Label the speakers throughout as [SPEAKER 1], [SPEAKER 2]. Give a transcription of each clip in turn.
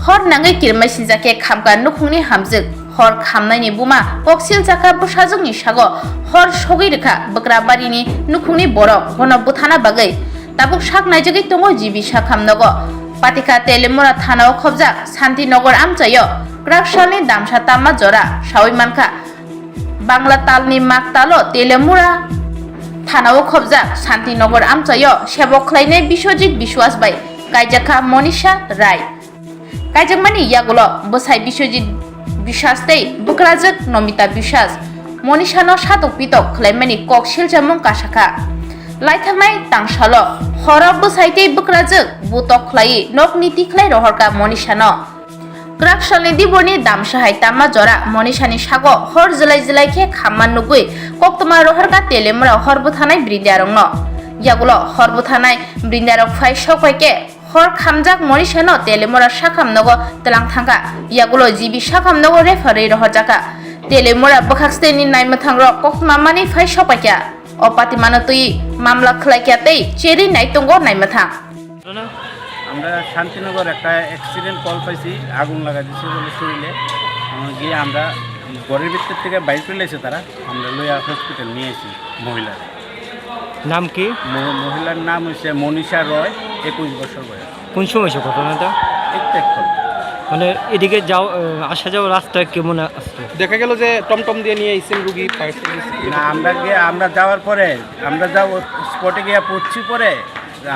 [SPEAKER 1] hor nangai Kirima Singcha ke Khamkha Nukhungni Hamjwk hor khamnaini buma koksil jaka bwsajokni sago hor sogui rekha Bokrabarini Nukhungni borok hono buthana bagai tabuk sak naijagui tongo jibi sak khamnago Patika Telemura Thanao khobjak Santinagar amchayo Kraksalni damsa tamma jora sawai mankha Bangla talni maktalo Telemura Thanao khobjak Santinagar amchayo sebok khlainai Biswajit Biswas bai Kaijakha Monisha Rai Kaijakmani yagulo bosai Biswajit Biswas tei bukrajak Nomita Biswas Monisha no satok pitok khlaimani kok siljamung kasakha Laithaknai tangsalo hora bosai tei bukrajak butok khlai nok niti khlai rohorka Monisha no Kraksalni diborni damsahai tamma jora Monishani sago hor jilai khe khamman nugui koktoma rohorka Telemura horbo thanai brindarong no yagulo horbo thanai brindarok phai sokwaike hor khamjak Monisha no Telemura sakhamnogo telang thangka yagulo jibi sakhamnogo referee rohorjaka Telemura bwkhaksteni naimothangrok koktoma mani phai sokwaika opati manotui মামলা খলাইকাতেই cherry নাইতঙ্গ নাইমাথা
[SPEAKER 2] আমরা শান্তিনগর একটা accident call পাইছি আগুন লাগা দিছে বলে শরীরে গিয়ে আমরা ঘরের ভিতর থেকে বাইর ফেলেছে তারা আমরা লইয়া হসপিটাল নিয়ে এসেছি মহিলার
[SPEAKER 3] নাম কি
[SPEAKER 2] মহিলার নাম হচ্ছে মনীষা রয় 21 বছর বয়স
[SPEAKER 3] কোন সময় ঘটনাটা
[SPEAKER 2] একটু
[SPEAKER 3] মানে এদিকে যাও আসা যাওয়ার রাস্তা কেমন আসছে
[SPEAKER 4] দেখা গেল যে টমটম দিয়ে নিয়ে এসেছেন রুগী
[SPEAKER 2] না আমরা যাওয়ার পরে আমরা যাও স্পটে গিয়ে পড়ছি পরে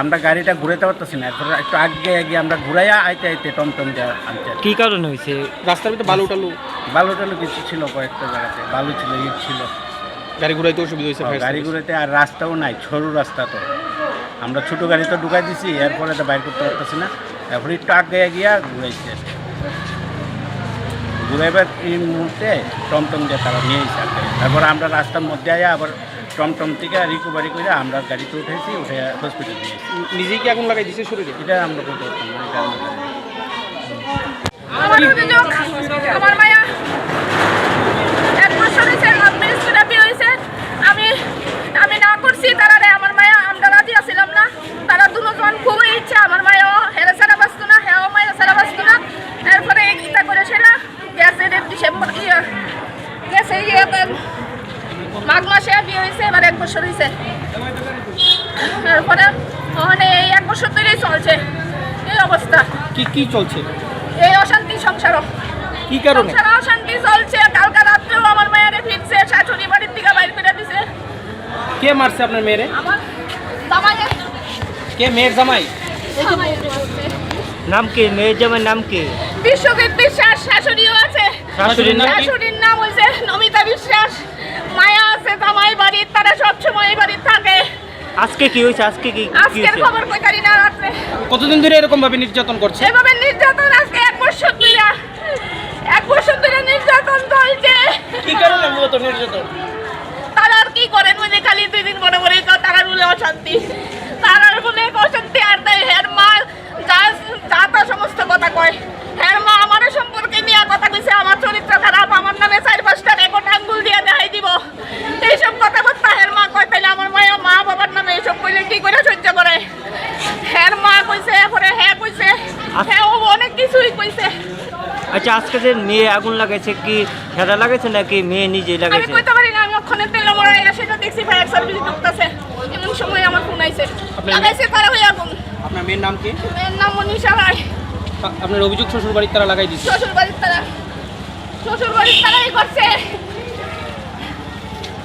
[SPEAKER 2] আমরা গাড়িটা ঘুরাইতে পারতেছি না এরপর একটু আগে গিয়ে আমরা ঘুরাইয়া আইতে টমটম দিয়ে আনতে
[SPEAKER 3] কী কারণে হয়েছে
[SPEAKER 4] রাস্তার ভিতরে বালু টালু
[SPEAKER 2] কিছু ছিল কয়েকটা জায়গাতে বালু ছিল ইট ছিল
[SPEAKER 4] গাড়ি ঘুরাইতে অসুবিধা হয়েছে
[SPEAKER 2] গাড়ি ঘুরাইতে আর রাস্তাও নাই সরু রাস্তা তো আমরা ছোটো গাড়ি তো ঢুকাই দিছি এরপরে তো বাইর করতে পারতেছি না এরপর একটু আগে গিয়া ঘুরাইছে ঘুরাইবার এই মুহূর্তে টমটম দিয়ে তারা নিয়ে এসে তারপর আমরা রাস্তার মধ্যে আয়া আবার টমটম থেকে রিকভারি করে আমরা গাড়িতে উঠেছি উঠে হসপিটাল নিয়েছি
[SPEAKER 4] নিজেই কি আগুন লাগাই দিছে শরীরে
[SPEAKER 2] এটা আমরা করতে পারতাম না এটা
[SPEAKER 5] আমার মায়া এক বছর হয়েছে থেরাপি হয়েছে আমি না করছি তারা আমার মায়া আমরা রাজি আসছিলাম না তারা দুজন খুবই ইচ্ছা আমার মায়াও হেরা সারা বাঁচতো না হ্যাঁ মায়া সারা বাঁচতো না এরপরে ইটা করে সেরা গ্যাসের ডিসেম্বর গ্যাসে মাঘ মাসে বিয়ে হয়েছে এবার এক বছর হয়েছে তারপরে মানে এই এক বছর ধরেই চলছে এই অবস্থা
[SPEAKER 4] কি চলছে
[SPEAKER 5] এই অশান্তি সংসার
[SPEAKER 4] কি কারণে
[SPEAKER 5] অশান্তি চলছে কালকে রাত্রেও আমার মেয়েরে ফিরছে শাশুড়ি বাড়ির থেকে বাইর করে দিছে
[SPEAKER 4] কে মারছে আপনার মেয়েরে
[SPEAKER 5] আমার জামাই
[SPEAKER 4] কে মেয়ের জামাই
[SPEAKER 3] নাম কি মেয়ের জামাই নাম কি
[SPEAKER 5] বিশ্বজিৎ বিশ্বাস শাশুড়িও আছে শাশুড়ির নাম হইছে নমিতা বিশ্বাস মায়া আছে জামাই বাড়ি তারা সবসময় বাড়ি থাকে
[SPEAKER 3] আজকে কি হয়েছে আজকে
[SPEAKER 5] আজকের খবর কই জানি না রাতে
[SPEAKER 4] কতদিন ধরে এরকম ভাবে নির্যাতন করছে
[SPEAKER 5] এভাবে নির্যাতন আজকে এক বছর ধরে নির্যাতন চলছে
[SPEAKER 4] কি কারণে মূলত নির্যাতন
[SPEAKER 5] তারা আর কি করেন বুঝে খালি 2 দিন পরে পরে তারা বলে অশান্তি আর তাই হের মা যা তা সমস্ত কথা কয় হের মা আমার সম্পর্কে নিয়ে কথা কইছে আমার চরিত্র খারাপ আমার নামে 4-5টা রেকর্ড আঙ্গুল দিয়ে দেখাই দিব এইসব কথা হের মা কয় তাইলে আমার মায়া মা বাবার নামে এইসব কইলে কি করে সহ্য করে হের মা কইছে পরে হ্যাঁ কইছে হ্যাঁ ও অনেক কিছুই কইছে
[SPEAKER 3] আচ্ছা আজকে যে মেয়ে আগুন লাগাইছে কি হেরা লাগাইছে নাকি মেয়ে নিজে
[SPEAKER 5] আমি
[SPEAKER 3] লাগাইছে
[SPEAKER 5] কইতে পারি না আমি ওখানে তেল মরাই সেটা দেখছি ফায়ার সার্ভিস ঢুকতেছে এমন সময় আমার ফোন আইছে লাগাইছে তারা হই আগুন
[SPEAKER 4] আপনার মেয়ের নাম কি
[SPEAKER 5] মেয়ের নাম মনীষা রায়
[SPEAKER 4] আপনার অভিযোগ শ্বশুর বাড়ির তারা লাগাই দিচ্ছে
[SPEAKER 5] শ্বশুর বাড়ির তারাই করছে